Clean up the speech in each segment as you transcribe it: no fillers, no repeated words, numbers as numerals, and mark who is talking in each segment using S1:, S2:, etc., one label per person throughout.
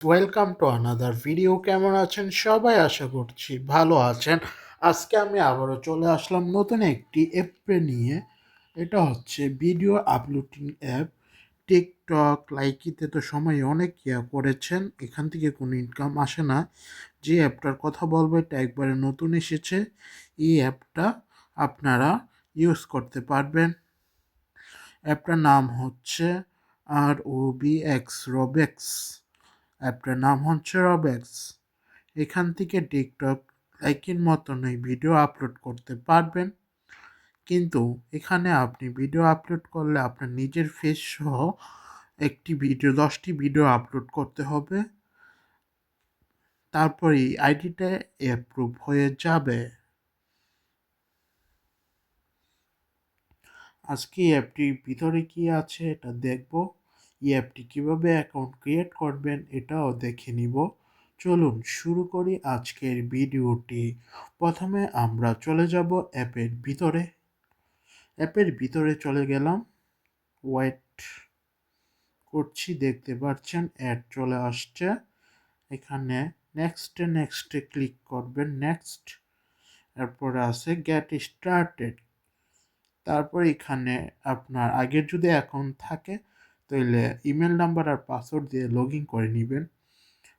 S1: Welcome to another video. কেমন আছেন সবাই? আশা করছি ভালো আছেন। আজকে আমি আবারও চলে আসলাম নতুন একটি অ্যাপে নিয়ে। এটা হচ্ছে ভিডিও আপলোডিং অ্যাপ। টিকটক লাইকিতে তো সময় অনেক করেছেন, এখান থেকে কোনো ইনকাম আসে না। যে অ্যাপটার কথা বলবো এটা একবারে নতুন এসেছে। এই অ্যাপটা আপনারা ইউজ করতে পারবেন। অ্যাপটার নাম হচ্ছে ROBX রবেক্স। অ্যাপটার নাম হচ্ছে রবেক্স। এখান থেকে টিকটক লাইকের মতনই ভিডিও আপলোড করতে পারবেন, কিন্তু এখানে আপনি ভিডিও আপলোড করলে আপনার নিজের ফেস সহ 10টি ভিডিও আপলোড করতে হবে। তারপর এই আইডিটা অ্যাপ্রুভ হয়ে যাবে। আজকে এই অ্যাপটির ভিতরে কি আছে এটা দেখব। এই অ্যাপটি কীভাবে অ্যাকাউন্ট ক্রিয়েট করবেন এটাও দেখে নিব। চলুন শুরু করি আজকের ভিডিওটি। প্রথমে আমরা চলে যাব অ্যাপের ভিতরে। অ্যাপের ভিতরে চলে গেলাম। ওয়েট করছি, দেখতে পাচ্ছেন অ্যাড চলে আসছে। এখানে নেক্সটে ক্লিক করবেন। নেক্সট, এরপরে আছে গেট স্টার্টেড। তারপর এখানে আপনার আগের যদি অ্যাকাউন্ট থাকে তাহলে ইমেল নাম্বার আর পাসওয়ার্ড দিয়ে লগ ইন করে নেবেন।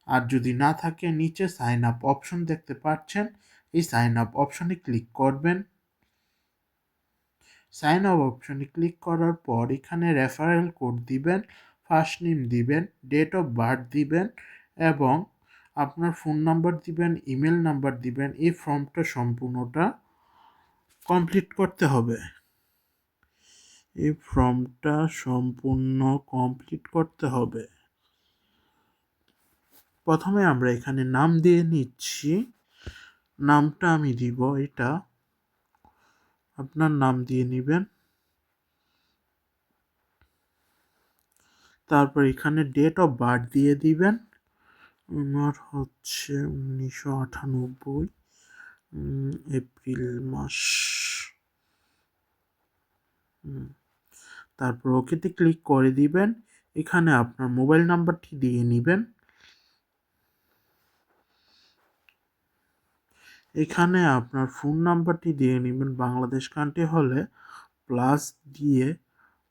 S1: আর যদি না থাকে নিচে সাইন আপ অপশন দেখতে পাচ্ছেন, এই সাইন আপ অপশনে ক্লিক করবেন। সাইন আপ অপশনে ক্লিক করার পর এখানে রেফারেল কোড দিবেন, ফার্স্ট নেম দিবেন, ডেট অফ বার্থ দিবেন এবং আপনার ফোন নাম্বার দিবেন, ইমেল নাম্বার দিবেন। এই ফর্মটা সম্পূর্ণটা কমপ্লিট করতে হবে। এই ফর্মটা সম্পূর্ণ কমপ্লিট করতে হবে। প্রথমে আমরা এখানে নাম দিয়ে নিচ্ছি। নামটা আমি দিব, এটা আপনার নাম দিয়ে নেবেন। তারপর এখানে ডেট অফ বার্থ দিয়ে দিবেন। আমার হচ্ছে 1998 এপ্রিল মাস। তারপর ওকেতে ক্লিক করে দিবেন। এখানে আপনার মোবাইল নাম্বারটি দিয়ে নেবেন। এখানে আপনার ফোন নাম্বারটি দিয়ে নেবেন। বাংলাদেশ কান্ট্রি হলে প্লাস দিয়ে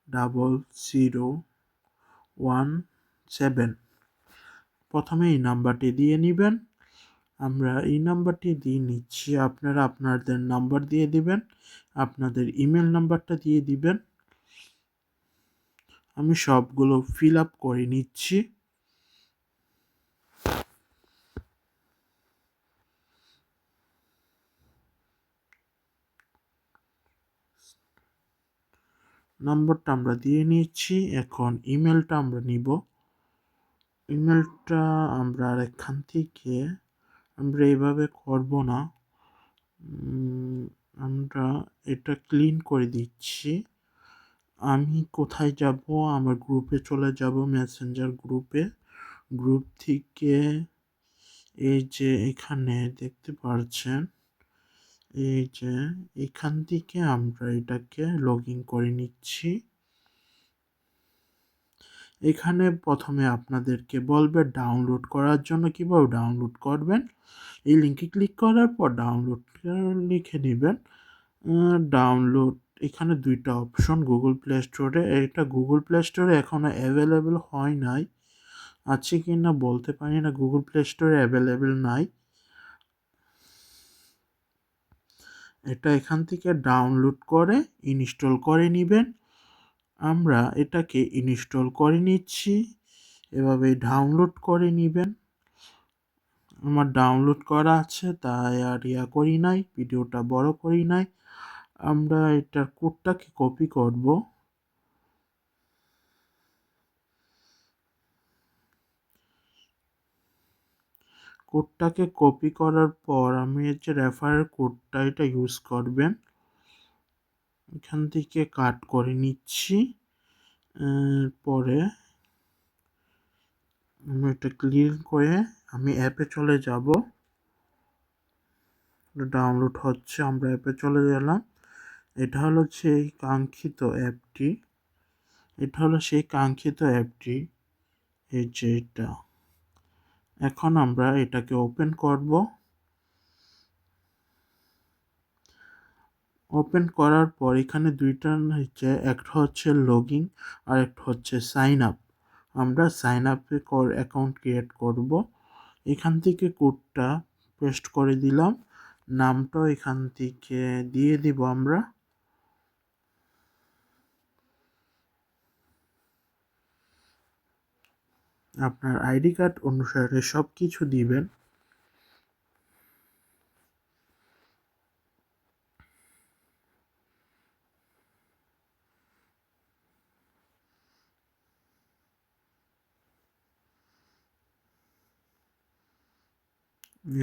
S1: 0017। প্রথমে এই নাম্বারটি দিয়ে নেবেন। আমরা এই নাম্বারটি দিয়ে নিচ্ছি, আপনারা আপনাদের নাম্বার দিয়ে দিবেন, আপনাদের ইমেল নাম্বারটা দিয়ে দিবেন। আমি সবগুলো ফিল আপ করে নিচ্ছি। নাম্বারটা আমরা দিয়ে নিচ্ছি। এখন ইমেলটা আমরা নিব। ইমেলটা আমরা আর এখান থেকে আমরা এইভাবে করব না, আমরা এটা ক্লিন করে দিচ্ছি। আমি কোথায় যাব? আমার গ্রুপে চলে যাব, মেসেঞ্জার গ্রুপে। গ্রুপ থেকে এই যে এখানে দেখতে পাচ্ছেন, এই যে এখান থেকে আমরা এটাকে লগ ইন করে নিচ্ছি। এখানে প্রথমে আপনাদেরকে বলবে ডাউনলোড করার জন্য। কীভাবে ডাউনলোড করবেন, এই লিঙ্কে ক্লিক করার পর ডাউনলোড লিখে নেবেন। ডাউনলোড, এখানে দুইটা অপশন গুগল প্লে স্টোরে। এটা গুগল প্লে স্টোরে এখনও অ্যাভেলেবেল হয় নাই, আছে কি না বলতে পারি না। গুগল প্লে স্টোরে অ্যাভেলেবেল নাই। এটা এখান থেকে ডাউনলোড করে ইনস্টল করে নেবেন। আমরা এটাকে ইনস্টল করে নিচ্ছি। এভাবে ডাউনলোড করে নেবেন। আমার ডাউনলোড করা আছে তাই আর করি নাই, ভিডিওটা বড় করি নাই। আমরা এটার কোডটাকে কপি করব। কোডটাকে কপি করার পর আমি যে রেফারেল কোডটা এটা ইউজ করবেন। এখান থেকে কাট করে নিচ্ছি। পরে আমি এটা ক্লিন করে আমি অ্যাপে চলে যাব। ডাউনলোড হচ্ছে, আমরা অ্যাপে চলে গেলাম। এটা হলো সেই কাঙ্ক্ষিত অ্যাপটি। এটা হলো সেই কাঙ্ক্ষিত অ্যাপটি। এই যে এটা এখন আমরা এটাকে ওপেন করব। ওপেন করার পর এখানে দুইটা হচ্ছে, একটা হচ্ছে লগইন আর একটা হচ্ছে সাইন আপ। আমরা সাইন আপে অ্যাকাউন্ট ক্রিয়েট করব। এখান থেকে কোডটা পেস্ট করে দিলাম, নামটাও এখান থেকে দিয়ে দিব আমরা। আপনার আইডি কার্ড অনুসারে সব কিছু দিবেন।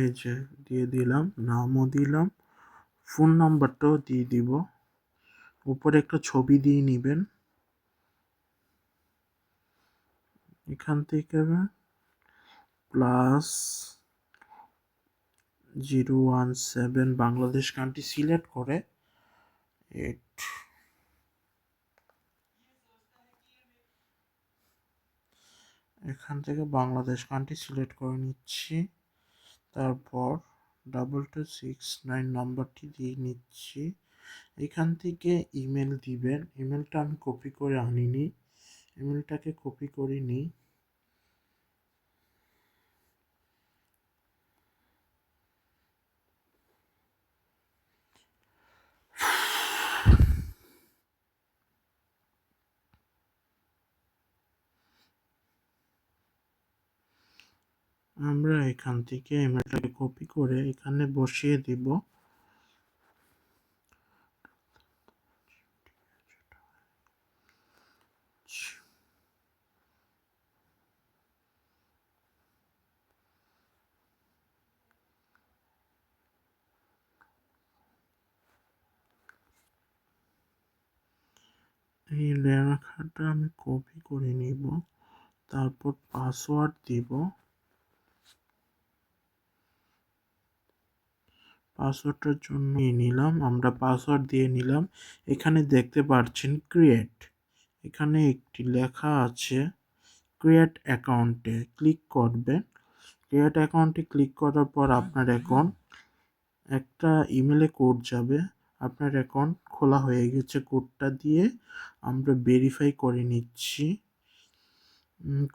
S1: এই যে দিয়ে দিলাম, নামও দিলাম, ফোন নাম্বারটাও দিয়ে দিব। উপরে একটা ছবি দিয়ে নেবেন। এখান থেকে +017 বাংলাদেশ কান্ট্রি সিলেক্ট করে এখান থেকে বাংলাদেশ কান্ট্রি সিলেক্ট করে নিচ্ছি। তারপর 2269 নাম্বারটি দিয়ে নিচ্ছি। এখান থেকে ইমেল দিবেন। ইমেলটা আমি কপি করে আনিনি, ইমেলটাকে কপি করে নিই। আমরা এখান থেকে ইমেলটাকে কপি করে এখানে বসিয়ে দিব। এই লেখাটা আমি কপি করে নিব, তারপর পাসওয়ার্ড দিব। পাসওয়ার্ডটার জন্য নিলাম, আমরা পাসওয়ার্ড দিয়ে নিলাম। এখানে দেখতে পাচ্ছেন ক্রিয়েট, এখানে একটি লেখা আছে ক্রিয়েট অ্যাকাউন্টে ক্লিক করবেন। ক্রিয়েট অ্যাকাউন্টে ক্লিক করার পর আপনার অ্যাকাউন্ট একটা ইমেলে কোড যাবে। আপনার অ্যাকাউন্ট খোলা হয়ে গেছে। কোডটা দিয়ে আমরা ভেরিফাই করে নিচ্ছি।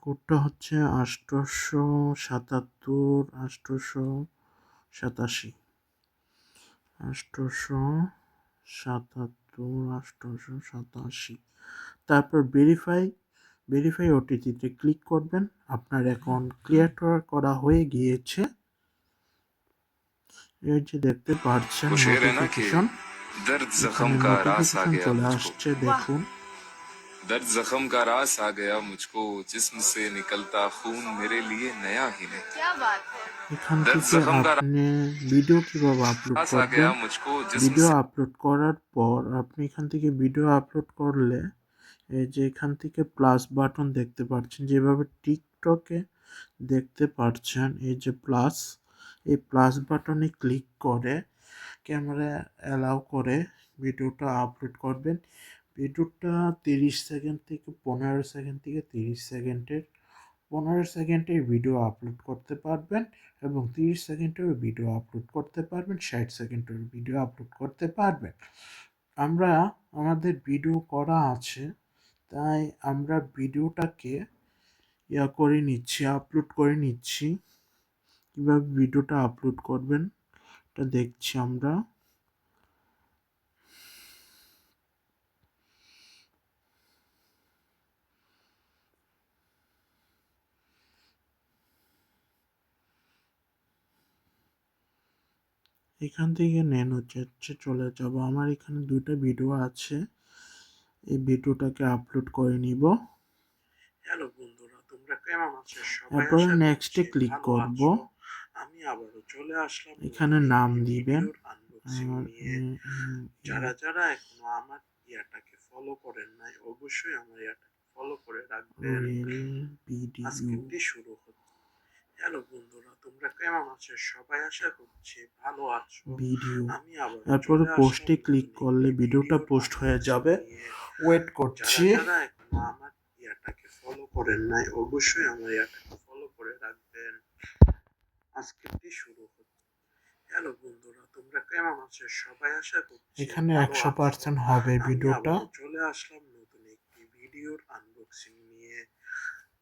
S1: কোডটা হচ্ছে 877 887 877। তারপর ভেরিফাই ওটিপিতে ক্লিক করবেন। আপনার অ্যাকাউন্ট ক্লিয়ার করা হয়ে গিয়েছে। এই যে দেখতে পাচ্ছেন নোটিফিকেশন, এখানে নোটিফিকেশন চলে আসছে, দেখুন।
S2: दर्द जख्म का रास आ गया मुझको जिस्म से निकलता खून मेरे लिए नया ही नहीं क्या बात है
S1: এখান থেকে আপনি ভিডিও কিভাবে আপলোড করবেন, ভিডিও আপলোড করার পর আপনি এখান থেকে ভিডিও আপলোড করলে এই যে এখান থেকে প্লাস বাটন দেখতে পাচ্ছেন, যেভাবে টিকটকে দেখতে পাচ্ছেন এই যে প্লাস, এই প্লাস বাটনে ক্লিক করে ক্যামেরা অ্যালাউ করে ভিডিওটা আপলোড করবেন। ভিডিওটা 30 সেকেন্ড থেকে 15 সেকেন্ড থেকে 30 সেকেন্ডের 15 সেকেন্ডের ভিডিও আপলোড করতে পারবেন এবং 30 সেকেন্ডের ভিডিও আপলোড করতে পারবেন, 60 সেকেন্ডের ভিডিও আপলোড করতে পারবেন। আমরা আমাদের ভিডিও করা আছে, তাই আমরা ভিডিওটাকে করে নিচ্ছি, আপলোড করে নিচ্ছি। কীভাবে ভিডিওটা আপলোড করবেন এটা দেখছি আমরা। এখান থেকে নেন হচ্ছে চলে যাব। আমার এখানে দুইটা ভিডিও আছে, এই ভিডিওটাকে আপলোড করে নিব। হ্যালো বন্ধুরা, তোমরা কেমন আছো? তারপরে নেক্সটে ক্লিক করব। আমি আবারও চলে আসলাম, এখানে নাম দিবেন। যারা যারা এখনো আমার ইয়াটাকে ফলো করেন নাই অবশ্যই আমার ইয়াটাকে ফলো করে রাখবেন। আজকে শুরু হচ্ছে। হ্যালো বন্ধুরা, তোমরা কেমন আছো? সবাই আশা করছি ভালো আছো। ভিডিও আমি আবার তারপরে পোস্টে ক্লিক করলে ভিডিওটা পোস্ট হয়ে যাবে। ওয়েট করছি। যারা এখনো আমার ইয়াটাকে ফলো করেন নাই অবশ্যই আমার ইয়াটাকে ফলো করে রাখবেন। আজকেরটি শুরু হচ্ছে। হ্যালো বন্ধুরা, তোমরা কেমন আছো? সবাই আশা করছি
S3: এখানে
S1: ভালো আছো।
S3: 100% হবে
S1: আমি
S3: ভিডিওটা।
S1: আবারও চলে আসলাম নতুন একটি ভিডিওর আনবক্সিং নিয়ে।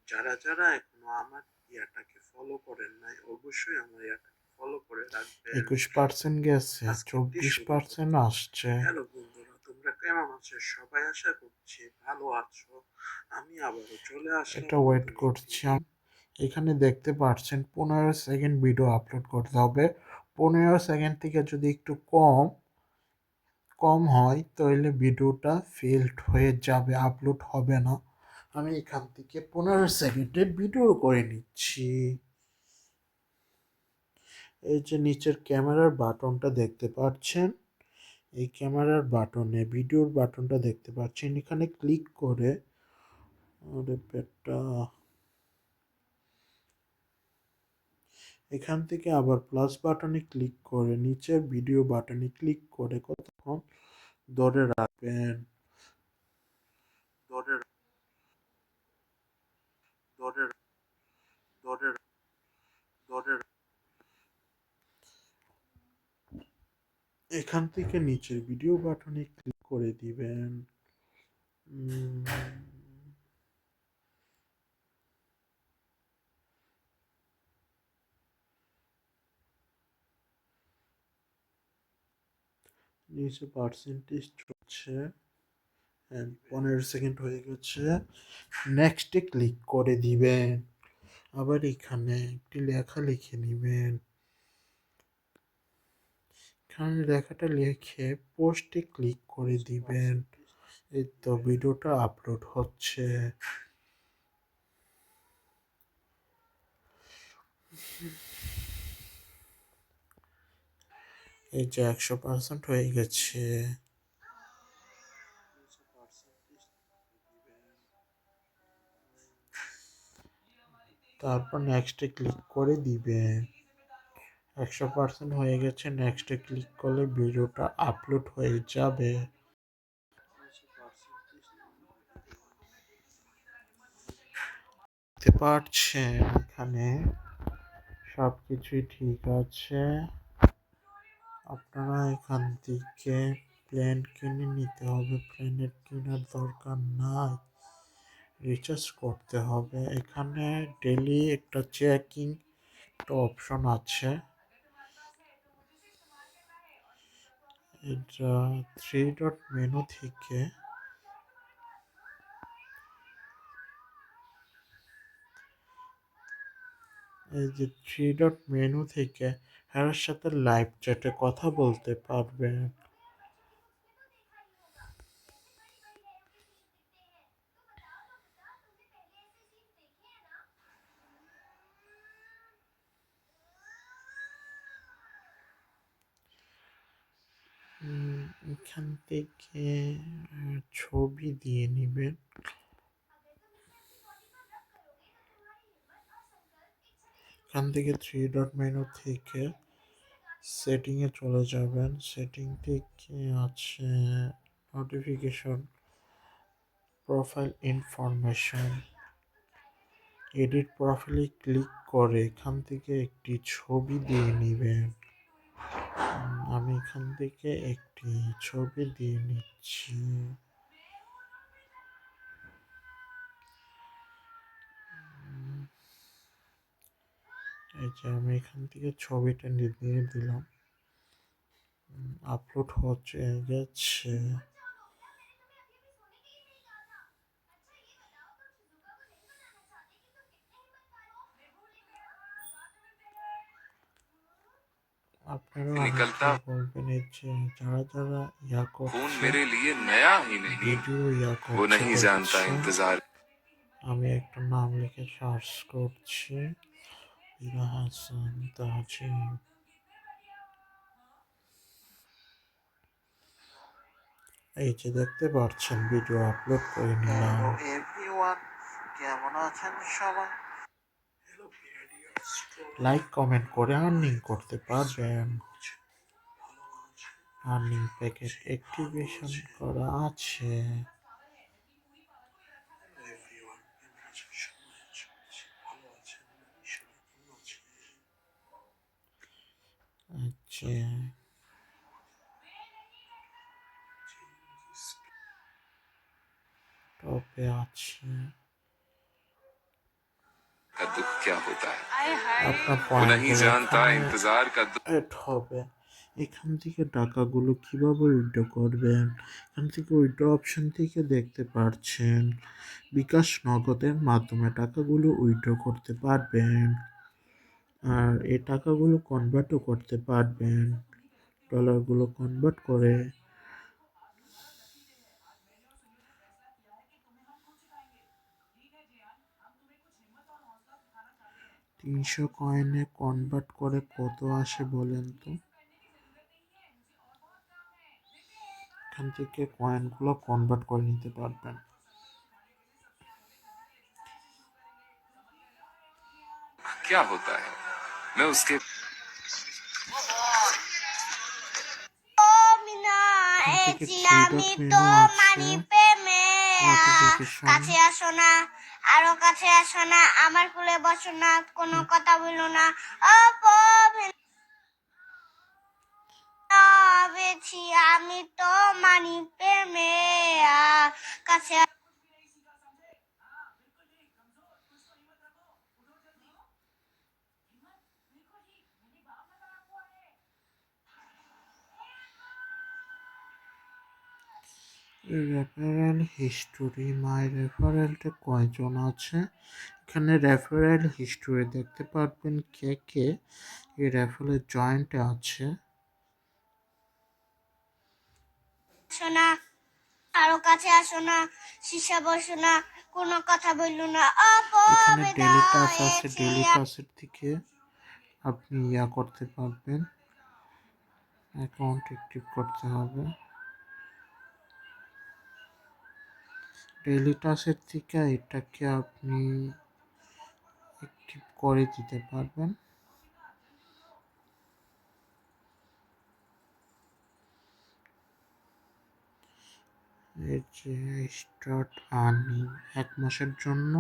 S1: যারা যারা এখনো আমার ইয়াটাকে ফলো করেন নাই, অবশ্যই আমার ইয়াটাকে ফলো করে রাখবেন।
S3: 21% গেছে,
S1: আজকেরটি শুরু
S3: 24%
S1: হচ্ছে।
S3: আসছে।
S1: হ্যালো বন্ধুরা, তোমরা কেমন আছো? সবাই আশা করছি ভালো আছো। আমি আবারও চলে আসলাম
S3: এটা ওয়েট
S1: নতুন একটি
S3: করছি এখানে দেখতে পাচ্ছেন 15 সেকেন্ড ভিডিও আপলোড করতে হবে। 15 সেকেন্ড থেকে যদি একটু কম কম হয় তাহলে ভিডিওটা ফেলড হয়ে যাবে, আপলোড হবে না। আমি এখান থেকে 15 সেকেন্ডের ভিডিও করে নিচ্ছি। এই যে নিচের ক্যামেরার বাটনটা দেখতে পাচ্ছেন, এই ক্যামেরার বাটনে ভিডিওর বাটনটা দেখতে পাচ্ছেন, এখানে ক্লিক করে ওরে পেটটা, এখান থেকে আবার প্লাস বাটনে ক্লিক করে নিচের ভিডিও বাটনে ক্লিক করে কতক্ষণ ধরে রাখবেন। ধরে ধরে ধরে ধরে এখান থেকে নিচের ভিডিও বাটনে ক্লিক করে দিবেন। উম, নিচে পার্সেন্টেজ চলছে। 15 সেকেন্ড হয়ে গেছে, নেক্সটে ক্লিক করে দিবেন। আবার এখানে একটি লেখা লিখে নেবেন, এখানে লেখাটা লিখে পোস্টে ক্লিক করে দিবেন। এই তো ভিডিওটা আপলোড হচ্ছে। এই যে 100% হয়ে গেছে। তারপর নেক্সটে ক্লিক করে দিবেন। 100% হয়ে গেছে, নেক্সটে ক্লিক করলে ভিডিওটা আপলোড হয়ে যাবে। দেখতে পাচ্ছেন এখানে সব কিছুই ঠিক আছে। আপনারা এখান থেকে প্ল্যান কিনে নিতে হবে, প্ল্যানের কেনার দরকার নাই, রিচার্জ করতে হবে। এখানে ডেলি একটা চেকিং একটা অপশন আছে, এটা 3 ডট মেনু থেকে এই যে 3 ডট মেনু থেকে এর সাথে লাইভ চ্যাটে কথা বলতে পারবেন। এখান থেকে ছবি দিয়ে নেবেন। এখান থেকে 3 ডট মেনু থেকে সেটিংয়ে চলে যাবেন। সেটিং থেকে আছে নোটিফিকেশন, প্রোফাইল ইনফরমেশন, এডিট প্রোফাইলে ক্লিক করে এখান থেকে একটি ছবি দিয়ে নেবেন। আমি এখান থেকে একটি ছবি দিয়ে নিচ্ছি। এই যে আমি এখান থেকে ছবিটা দিয়ে দিলাম, আপলোড হচ্ছে গেছে। আপনারা
S2: निकलता
S3: অনেকে বলবেন এই যে যারা যারা ইয়া
S2: खून
S3: করছে
S2: मेरे लिए नया ही नहीं,
S3: ভিডিও ইয়া
S2: वो
S3: করছে
S2: नहीं जानता
S3: দেখছে,
S2: इंतजार।
S3: আমি একটা নাম লিখে সার্চ করছি, ইরা হাসান তাজিম। এই যে দেখতে পাচ্ছেন ভিডিও আপলোড করে নিলাম।
S1: হ্যালো এভরিওয়ান, কেমন আছেন সবাই? হ্যালো
S3: লাইক কমেন্ট করে আর্নিং করতে পারবেন। আর্নিং প্যাকেট অ্যাক্টিভেশন করা আছে। যে টপে আছে
S2: का दुख क्या होता है
S3: আপনার
S2: वो नहीं
S3: পয়েন্টগুলো
S2: जानता
S3: এখানে
S2: इंतजार का दुख।
S3: এড হবে। এখান থেকে টাকাগুলো কিভাবে উইথড্র করবেন, এখান থেকে উইথড্র অপশন থেকে দেখতে পাচ্ছেন বিকাশ নগদের মাধ্যমে টাকাগুলো উইথড্র করতে পারবেন। আর এই টাকাগুলো কনভার্টও করতে পারবেন, ডলারগুলো কনভার্ট করে। 300 কয়েনে কনভার্ট করে কত আসে বলেন তো? এখান থেকে কয়েনগুলো কনভার্ট করে নিতে পারবেন।
S2: क्या होता है मैं उसके
S3: এখান থেকে থ্রি ডট মেনু আছে, নোটিফিকেশন।
S4: কাছে আসো না, আরো কাছে আসো না, আমার কোলে বসো না, কোনো কথা বলো না। অপেছি আমি তো মানি প্রেমে কাছে।
S3: রেফারেল হিস্টোরি, মাই রেফারেলটা কয়জন আছে? এখানে রেফারেল হিস্টোরি দেখতে পারবেন কে কে এই রেফারেল জয়েন্টে আছে।
S4: শোনা, আরো কাছে আসো না, শিশা বসো না, কোনো কথা বললো না।
S3: এখানে ডেলি টাস্ক আছে,
S4: হয়েছি
S3: ডেলি টাস্কের থেকে আপনি করতে পারবেন, অ্যাকাউন্ট অ্যাক্টিভ করতে হবে। ডেলি টাস্কের থেকে এটাকে আপনি অ্যাক্টিভ করে দিতে পারবেন। এই যে স্টার্ট আর্নিং 1 মাসের জন্য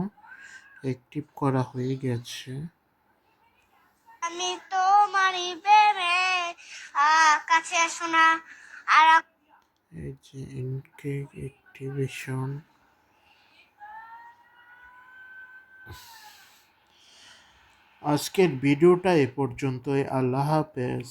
S3: অ্যাক্টিভ করা হয়ে গেছে।
S4: আমি তো মানি প্রেমে কাছে আসো না, আর
S3: এই যে ইনকেক অ্যাক্টিভেশন। আজকের ভিডিওটা এ পর্যন্তই। আল্লাহ হাফেজ।